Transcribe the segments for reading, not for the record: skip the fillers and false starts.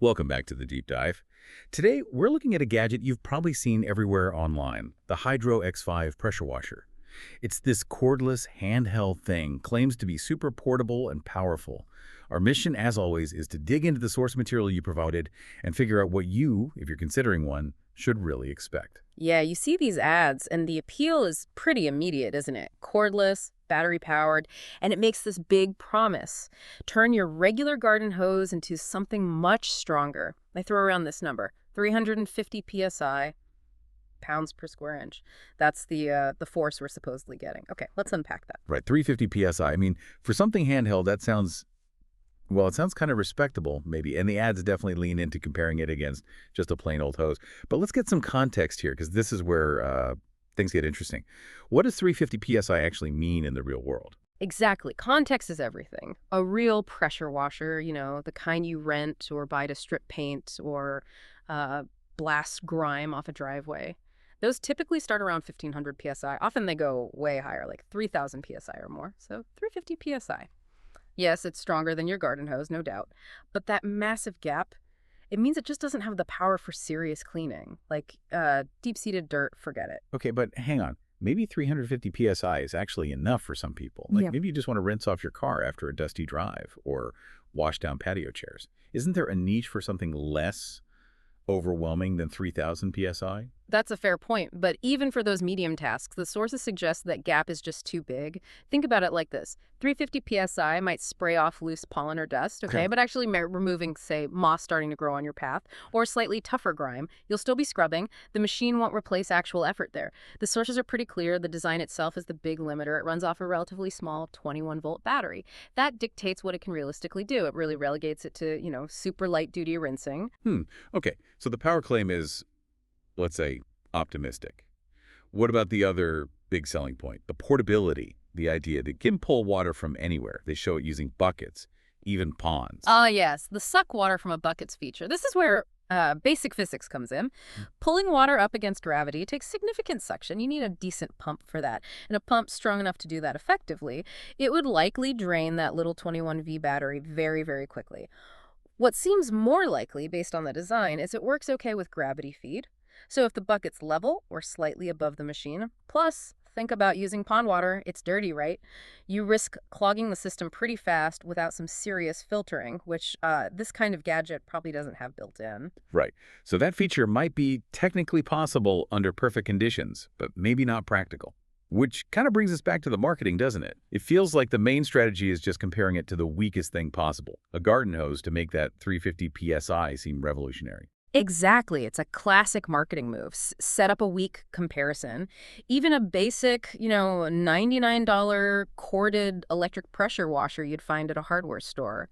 Welcome back to the deep dive. Today, we're looking at a gadget you've probably seen everywhere online, the Hydro X5 pressure washer. It's this cordless, handheld thing, claims to be super portable and powerful. Our mission, as always, is to dig into the source material you provided and figure out what you, if you're considering one, should really expect. Yeah, you see these ads, and the appeal is pretty immediate, isn't it? Cordless, battery-powered, and it makes this big promise. Turn your regular garden hose into something much stronger. I throw around this number, 350 psi, pounds per square inch. That's the force we're supposedly getting. Okay, let's unpack that. Right, 350 psi. I mean, for something handheld, that sounds, well, it sounds kind of respectable, maybe. And the ads definitely lean into comparing it against just a plain old hose. But let's get some context here, because this is where things get interesting. What does 350 psi actually mean in the real world? Exactly. Context is everything. A real pressure washer, the kind you rent or buy to strip paint or blast grime off a driveway. Those typically start around 1500 psi. Often they go way higher, like 3000 psi or more. So 350 psi. Yes, it's stronger than your garden hose, no doubt. But that massive gap, it means it just doesn't have the power for serious cleaning. Like deep-seated dirt, forget it. Okay, but hang on. Maybe 350 psi is actually enough for some people. Like Yeah. maybe you just want to rinse off your car after a dusty drive or wash down patio chairs. Isn't there a niche for something less overwhelming than 3000 psi? That's a fair point, but even for those medium tasks, the sources suggest that gap is just too big. Think about it like this. 350 psi might spray off loose pollen or dust, okay, Okay. but actually removing, say, moss starting to grow on your path, or slightly tougher grime. You'll still be scrubbing. The machine won't replace actual effort there. The sources are pretty clear. The design itself is the big limiter. It runs off a relatively small 21-volt battery. That dictates what it can realistically do. It really relegates it to, super light-duty rinsing. Okay. So the power claim is, let's say, optimistic. What about the other big selling point? The portability, the idea that it can pull water from anywhere. They show it using buckets, even ponds. Ah, yes, the suck water from a buckets feature. This is where basic physics comes in. Pulling water up against gravity takes significant suction. You need a decent pump for that. And a pump strong enough to do that effectively, it would likely drain that little 21V battery very, very quickly. What seems more likely, based on the design, is it works okay with gravity feed. So if the bucket's level or slightly above the machine, plus think about using pond water, it's dirty, right? You risk clogging the system pretty fast without some serious filtering, which this kind of gadget probably doesn't have built in. Right. So that feature might be technically possible under perfect conditions, but maybe not practical. Which kind of brings us back to the marketing, doesn't it? It feels like the main strategy is just comparing it to the weakest thing possible, a garden hose, to make that 350 psi seem revolutionary. Exactly. It's a classic marketing move. Set up a weak comparison. Even a basic, $99 corded electric pressure washer you'd find at a hardware store.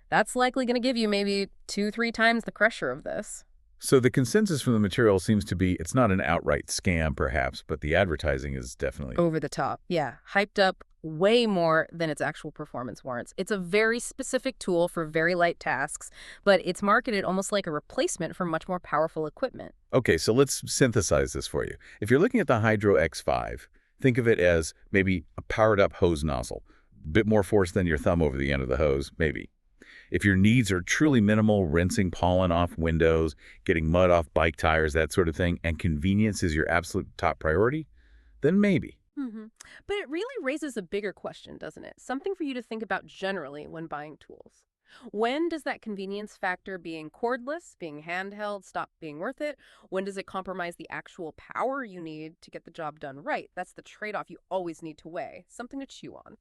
That's likely going to give you maybe 2, 3 times the pressure of this. So the consensus from the material seems to be it's not an outright scam, perhaps, but the advertising is definitely. Over the top. Yeah. Hyped up way more than its actual performance warrants. It's a very specific tool for very light tasks, but it's marketed almost like a replacement for much more powerful equipment. Okay, so let's synthesize this for you. If you're looking at the Hydro X5, think of it as maybe a powered-up hose nozzle. A bit more force than your thumb over the end of the hose, maybe. If your needs are truly minimal, rinsing pollen off windows, getting mud off bike tires, that sort of thing, and convenience is your absolute top priority, then maybe. hmm But it really raises a bigger question, doesn't it? Something for you to think about generally when buying tools. When does that convenience factor, being cordless, being handheld, stop being worth it? When does it compromise the actual power you need to get the job done right? That's the trade-off you always need to weigh. Something to chew on.